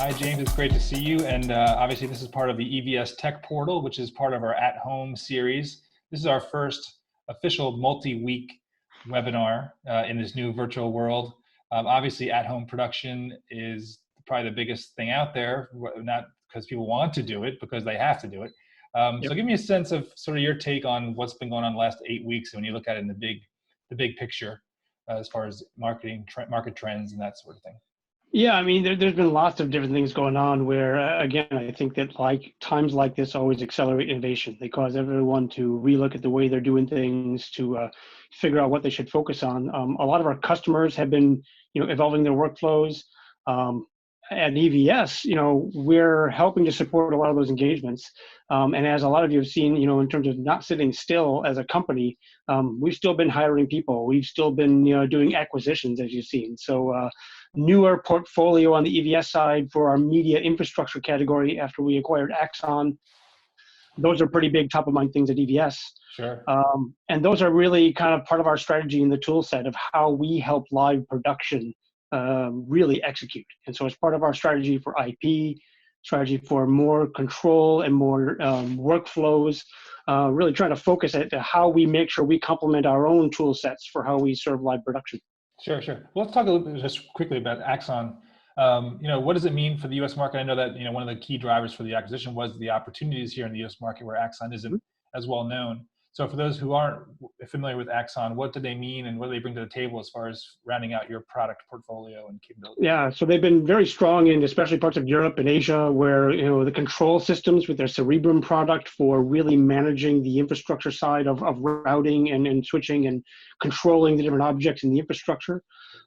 Hi, James. It's great to see you. And obviously, this is part of the EVS Tech Portal, which is part of our At Home series. This is our first official multi-week webinar in this new virtual world. Obviously, At Home Production is probably the biggest thing out there, not because people want to do it, because they have to do it. So give me a sense of sort of your take on what's been going on the last 8 weeks when you look at it in the big picture as far as market trends and that sort of thing. Yeah, I mean, there's been lots of different things going on where, again, I think that times like this always accelerate innovation. They cause everyone to relook at the way they're doing things, to figure out what they should focus on. A lot of our customers have been, evolving their workflows. At EVS, we're helping to support a lot of those engagements. And as a lot of you have seen, in terms of not sitting still as a company, we've still been hiring people. We've still been, doing acquisitions, as you've seen. So newer portfolio on the EVS side for our media infrastructure category after we acquired Axon. Those are pretty big top of mind things at EVS. Sure. And those are really kind of part of our strategy in the tool set of how we help live production really execute. And so it's part of our strategy for IP, strategy for more control and more workflows, really trying to focus at how we make sure we complement our own tool sets for how we serve live production. Sure. Well, let's talk a little bit just quickly about Axon. What does it mean for the U.S. market? I know that one of the key drivers for the acquisition was the opportunities here in the U.S. market where Axon isn't as well known. So for those who aren't familiar with Axon, what do they mean and what do they bring to the table as far as rounding out your product portfolio and capability? Yeah, so they've been very strong in especially parts of Europe and Asia where the control systems with their Cerebrum product for really managing the infrastructure side of routing and switching and controlling the different objects in the infrastructure,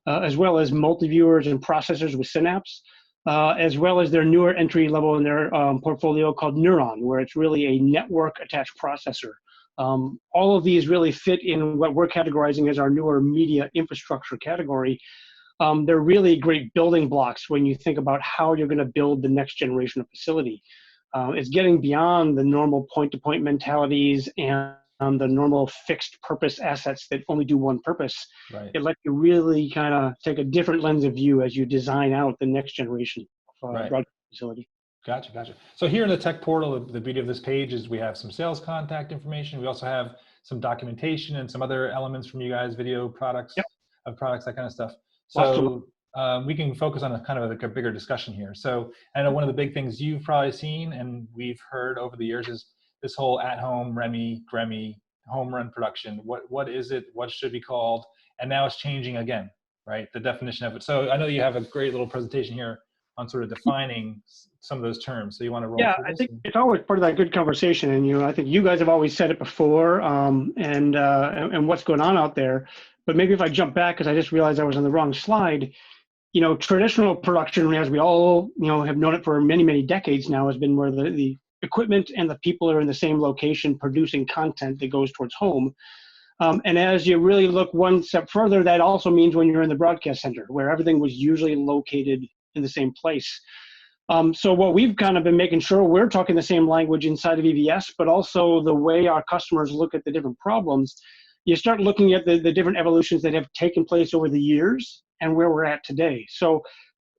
as well as multi-viewers and processors with Synapse. As well as their newer entry level in their portfolio called Neuron, where it's really a network attached processor. All of these really fit in what we're categorizing as our newer media infrastructure category. They're really great building blocks when you think about how you're going to build the next generation of facility. It's getting beyond the normal point-to-point mentalities and the normal fixed purpose assets that only do one purpose. Right. It lets you really kind of take a different lens of view as you design out the next generation of broadcast facility. Gotcha. So here in the tech portal, the beauty of this page is we have some sales contact information. We also have some documentation and some other elements from you guys, video products, that kind of stuff. So we can focus on a kind of a bigger discussion here. So I know one of the big things you've probably seen and we've heard over the years is this whole at-home REMI, home run production. What is it? What should it be called? And now it's changing again, right? The definition of it. So I know you have a great little presentation here on sort of defining some of those terms. So you want to roll through this? I think it's always part of that good conversation. And, I think you guys have always said it before and what's going on out there. But maybe if I jump back, because I just realized I was on the wrong slide, traditional production, as we all, have known it for many, many decades now, has been where the equipment and the people are in the same location producing content that goes towards home. And as you really look one step further, that also means when you're in the broadcast center, where everything was usually located in the same place. So what we've kind of been making sure we're talking the same language inside of EVS, but also the way our customers look at the different problems, you start looking at the different evolutions that have taken place over the years and where we're at today. So,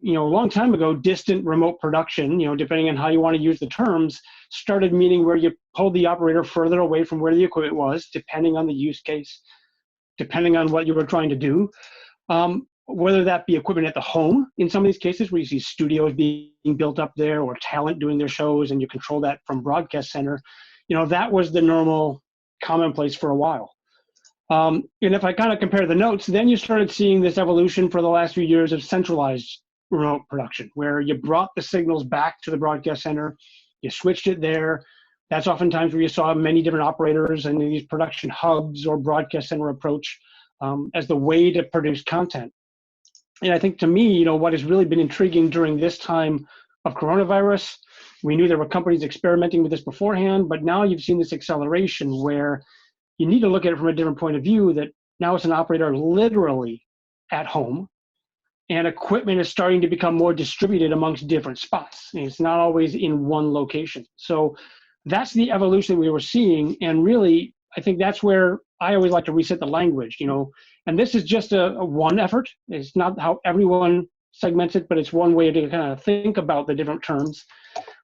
a long time ago, distant remote production, depending on how you want to use the terms, started meaning where you pulled the operator further away from where the equipment was, depending on the use case, depending on what you were trying to do. Whether that be equipment at the home, in some of these cases where you see studios being built up there or talent doing their shows and you control that from broadcast center, that was the normal commonplace for a while. And if I kind of compare the notes, then you started seeing this evolution for the last few years of centralized remote production, where you brought the signals back to the broadcast center, you switched it there. That's oftentimes where you saw many different operators and these production hubs or broadcast center approach as the way to produce content. And I think to me, what has really been intriguing during this time of coronavirus, we knew there were companies experimenting with this beforehand, but now you've seen this acceleration where you need to look at it from a different point of view, that now it's an operator literally at home and equipment is starting to become more distributed amongst different spots. And it's not always in one location. So that's the evolution we were seeing. And really, I think that's where I always like to reset the language, and this is just a one effort. It's not how everyone segments it, but it's one way to kind of think about the different terms,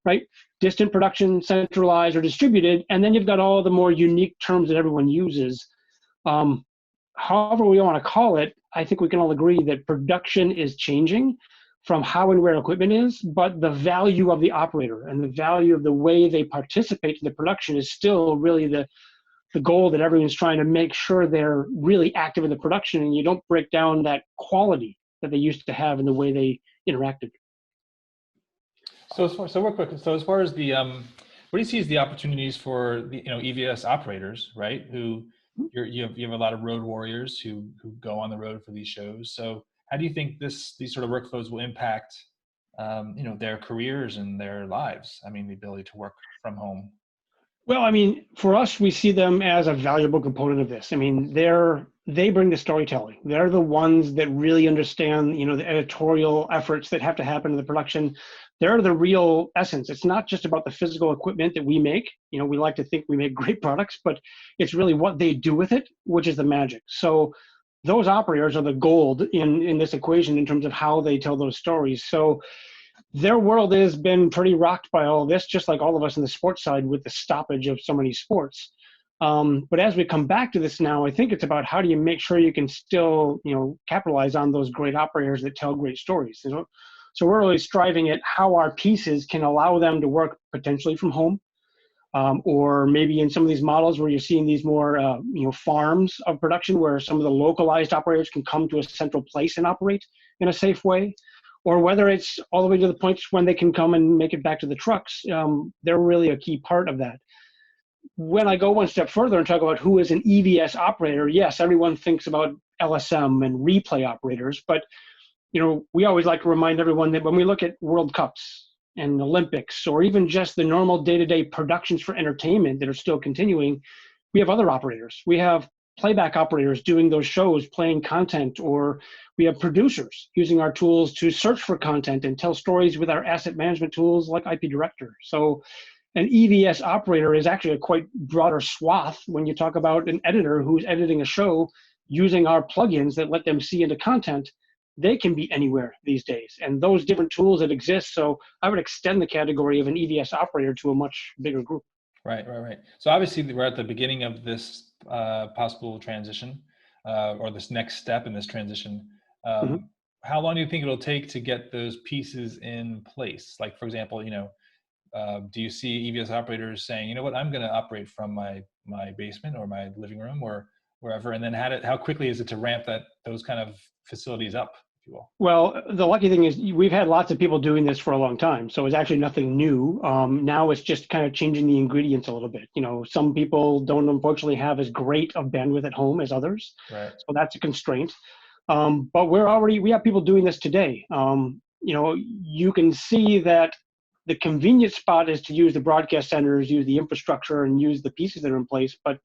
right? Distant production, centralized or distributed, and then you've got all the more unique terms that everyone uses. However we want to call it, I think we can all agree that production is changing from how and where equipment is, but the value of the operator and the value of the way they participate in the production is still really the goal that everyone's trying to make sure they're really active in the production, and you don't break down that quality that they used to have in the way they interacted. So real quick, so as far as the, what do you see as the opportunities for the, EVS operators, right? Who you have a lot of road warriors who go on the road for these shows. So how do you think these sort of workflows will impact, their careers and their lives? I mean, the ability to work from home. Well, I mean, for us, we see them as a valuable component of this. I mean, they bring the storytelling. They're the ones that really understand, the editorial efforts that have to happen in the production. They're the real essence. It's not just about the physical equipment that we make. We like to think we make great products, but it's really what they do with it, which is the magic. So those operators are the gold in this equation in terms of how they tell those stories. So their world has been pretty rocked by all of this, just like all of us on the sports side with the stoppage of so many sports. But as we come back to this now, I think it's about how do you make sure you can still, capitalize on those great operators that tell great stories. So we're really striving at how our pieces can allow them to work potentially from home, or maybe in some of these models where you're seeing these more, farms of production where some of the localized operators can come to a central place and operate in a safe way. Or whether it's all the way to the point when they can come and make it back to the trucks, they're really a key part of that. When I go one step further and talk about who is an EVS operator, yes, everyone thinks about LSM and replay operators, but we always like to remind everyone that when we look at World Cups and Olympics, or even just the normal day-to-day productions for entertainment that are still continuing, we have other operators. We have playback operators doing those shows, playing content, or we have producers using our tools to search for content and tell stories with our asset management tools like IP Director. So an EVS operator is actually a quite broader swath when you talk about an editor who's editing a show using our plugins that let them see into content. They can be anywhere these days, and those different tools that exist. So I would extend the category of an EVS operator to a much bigger group. Right. So obviously we're at the beginning of this possible transition, or this next step in this transition. How long do you think it'll take to get those pieces in place? Like, for example, do you see EVS operators saying, I'm going to operate from my basement or my living room or wherever, and then how quickly is it to ramp those kind of facilities up, if you will? Well, the lucky thing is we've had lots of people doing this for a long time, so it's actually nothing new. Now it's just kind of changing the ingredients a little bit. Some people don't unfortunately have as great of bandwidth at home as others, right? So that's a constraint. But we have people doing this today. You can see that the convenient spot is to use the broadcast centers, use the infrastructure, and use the pieces that are in place. But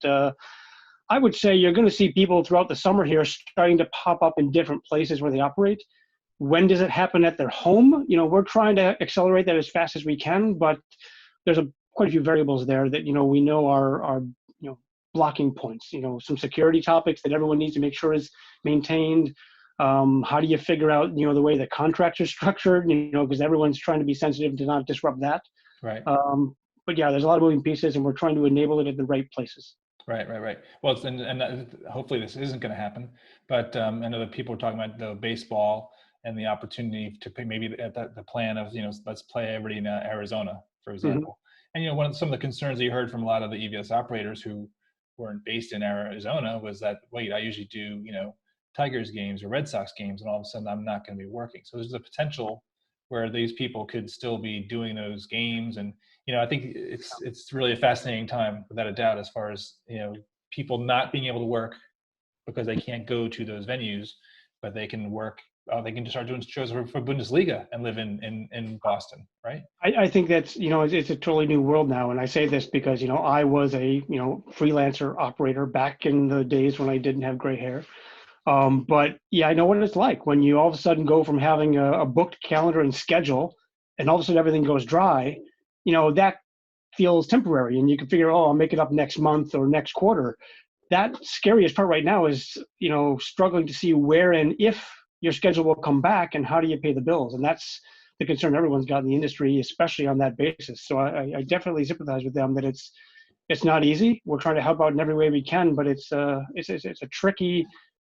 I would say you're going to see people throughout the summer here starting to pop up in different places where they operate. When does it happen at their home? We're trying to accelerate that as fast as we can, but there's quite a few variables there that we know are blocking points. Some security topics that everyone needs to make sure is maintained. How do you figure out the way the contracts are structured? Because everyone's trying to be sensitive to not disrupt that. Right. But yeah, there's a lot of moving pieces, and we're trying to enable it at the right places. Right. Well, and hopefully this isn't going to happen, but I know that people are talking about the baseball and the opportunity to pay, maybe at the plan of, let's play everybody in Arizona, for example. And, some of the concerns that you heard from a lot of the EVS operators who weren't based in Arizona was that, wait, I usually do, Tigers games or Red Sox games, and all of a sudden I'm not going to be working. So there's a potential where these people could still be doing those games. And, I think it's really a fascinating time, without a doubt, as far as, people not being able to work because they can't go to those venues, but they can work. They can just start doing shows for Bundesliga and live in Boston, right? I think that's, it's a totally new world now. And I say this because, I was a, freelancer operator back in the days when I didn't have gray hair. But yeah, I know what it's like when you all of a sudden go from having a booked calendar and schedule, and all of a sudden everything goes dry. That feels temporary, and you can figure, I'll make it up next month or next quarter. That scariest part right now is, struggling to see where and if your schedule will come back, and how do you pay the bills? And that's the concern everyone's got in the industry, especially on that basis. So I definitely sympathize with them that it's not easy. We're trying to help out in every way we can, but it's a tricky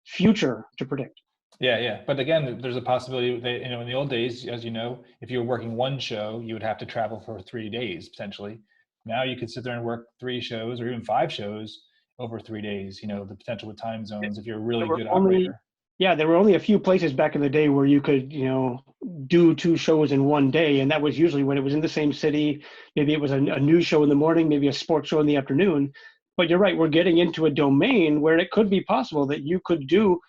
future to predict. Yeah, yeah. But again, there's a possibility that, you know, in the old days, as you know, if you were working one show, you would have to travel for 3 days potentially. Now you could sit there and work 3 shows or even 5 shows over 3 days, you know, the potential with time zones if you're a really good operator. Yeah, there were only a few places back in the day where you could, you know, do 2 shows in one day. And that was usually when it was in the same city. Maybe it was a news show in the morning, maybe a sports show in the afternoon. But you're right, we're getting into a domain where it could be possible that you could do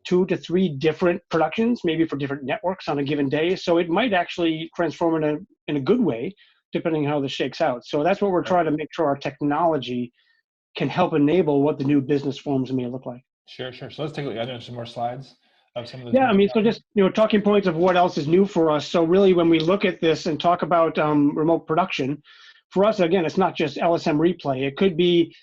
2 to 3 different productions, maybe for different networks on a given day. So it might actually transform in a good way, depending on how this shakes out. So that's what we're trying to make sure our technology can help enable what the new business forms may look like. Sure, sure. So let's take a look. I know some more slides of some of those. Yeah, I mean, so just, you know, talking points of what else is new for us. So really, when we look at this and talk about remote production, for us, again, it's not just LSM replay. It could be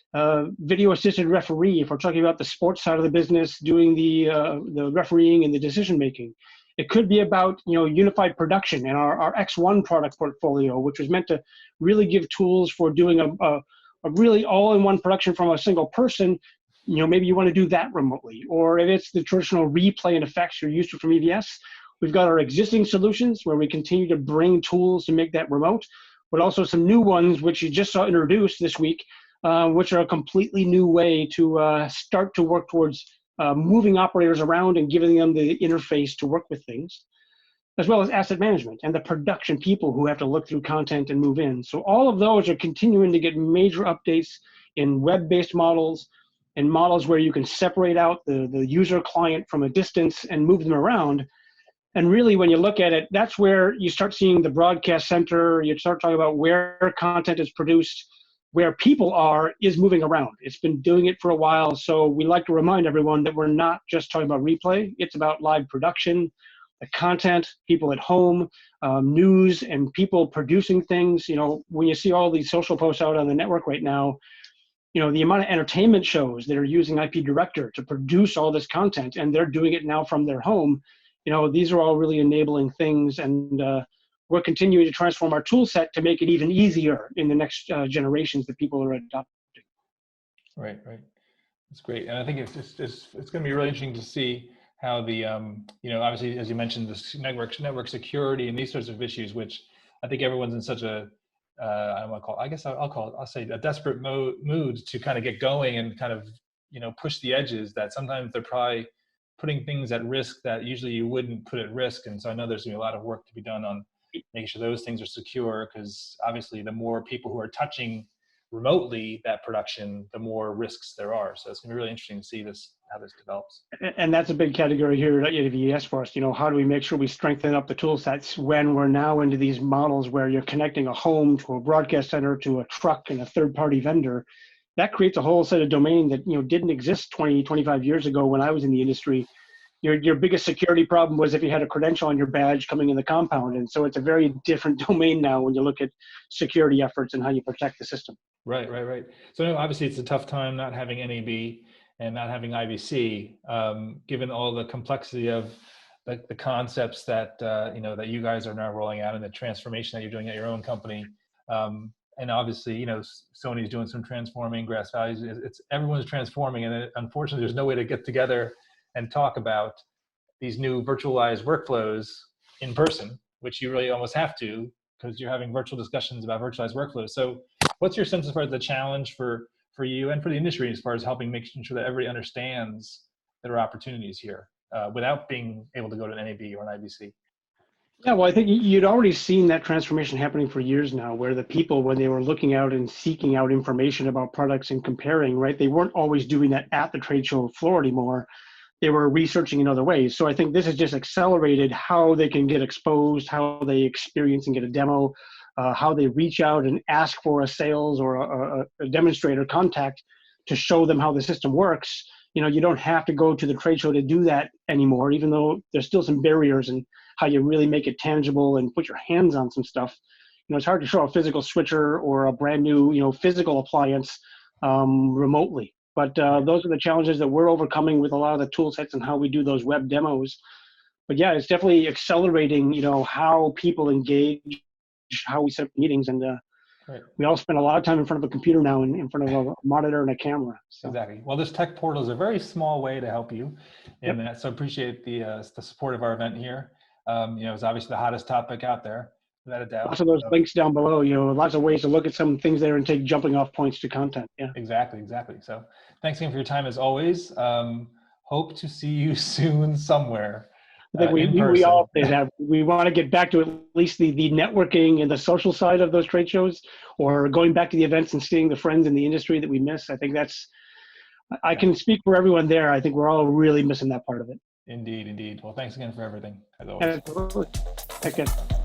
video assisted referee if we're talking about the sports side of the business, doing the refereeing and the decision making. It could be about, you know, unified production and our X1 product portfolio, which was meant to really give tools for doing a really all-in-one production from a single person. You know, maybe you want to do that remotely. Or if it's the traditional replay and effects you're used to from EVS, we've got our existing solutions where we continue to bring tools to make that remote, but also some new ones which you just saw introduced this week, which are a completely new way to start to work towards moving operators around and giving them the interface to work with things, as well as asset management and the production people who have to look through content and move in. So all of those are continuing to get major updates in web-based models and models where you can separate out the user client from a distance and move them around. And really, when you look at it, that's where you start seeing the broadcast center, you start talking about where content is produced, where people are, is moving around. It's been doing it for a while. So we like to remind everyone that we're not just talking about replay. It's about live production, the content, people at home, news, and people producing things. You know, when you see all these social posts out on the network right now, you know, the amount of entertainment shows that are using IP Director to produce all this content, and they're doing it now from their home. You know, these are all really enabling things, and we're continuing to transform our tool set to make it even easier in the next generations that people are adopting. Right, right. That's great. And I think it's going to be really interesting to see how the, you know, obviously, as you mentioned, this network security and these sorts of issues, which I think everyone's in such a, I don't want to call it, I guess I'll say a desperate mood to kind of get going and kind of, you know, push the edges, that sometimes they're probably putting things at risk that usually you wouldn't put at risk. And so I know there's going to be a lot of work to be done on making sure those things are secure, because obviously the more people who are touching remotely that production, the more risks there are. So it's going to be really interesting to see how this develops. And that's a big category here at EVS for us. You know, how do we make sure we strengthen up the tool sets when we're now into these models where you're connecting a home to a broadcast center to a truck and a third-party vendor? That creates a whole set of domain that, you know, didn't exist 20, 25 years ago when I was in the industry. Your biggest security problem was if you had a credential on your badge coming in the compound. And so it's a very different domain now when you look at security efforts and how you protect the system. Right, right, right. So obviously it's a tough time not having NAB and not having IBC, given all the complexity of the concepts that, you know, that you guys are now rolling out and the transformation that you're doing at your own company. And obviously, you know, Sony's doing some transforming, Grass Valley's, everyone's transforming, and unfortunately there's no way to get together and talk about these new virtualized workflows in person, which you really almost have to, because you're having virtual discussions about virtualized workflows. So what's your sense as far as the challenge for you and for the industry as far as making sure that everybody understands there are opportunities here without being able to go to an NAB or an IBC? Yeah, well, I think you'd already seen that transformation happening for years now, where the people, when they were looking out and seeking out information about products and comparing, right, they weren't always doing that at the trade show floor anymore. They were researching in other ways. So I think this has just accelerated how they can get exposed, how they experience and get a demo, how they reach out and ask for a sales or a demonstrator contact to show them how the system works. You know, you don't have to go to the trade show to do that anymore, even though there's still some barriers in how you really make it tangible and put your hands on some stuff. You know, it's hard to show a physical switcher or a brand new, you know, physical appliance remotely. But those are the challenges that we're overcoming with a lot of the tool sets and how we do those web demos. yeah, it's definitely accelerating, how people engage, how we set up meetings, and Great. we all spend a lot of time in front of a computer now, in front of a monitor and a camera. So. Exactly. Well, this tech portal is a very small way to help you in Yep. that. So appreciate the support of our event here. It's obviously the hottest topic out there, without a doubt. Lots of those links down below, lots of ways to look at some things there and take jumping off points to content. Yeah. Exactly. So thanks again for your time as always. Hope to see you soon somewhere. I think we all say that. We want to get back to at least the networking and the social side of those trade shows, or going back to the events and seeing the friends in the industry that we miss. I think I can speak for everyone there. I think we're all really missing that part of it. Indeed. Well, thanks again for everything, as always. Absolutely. Take care.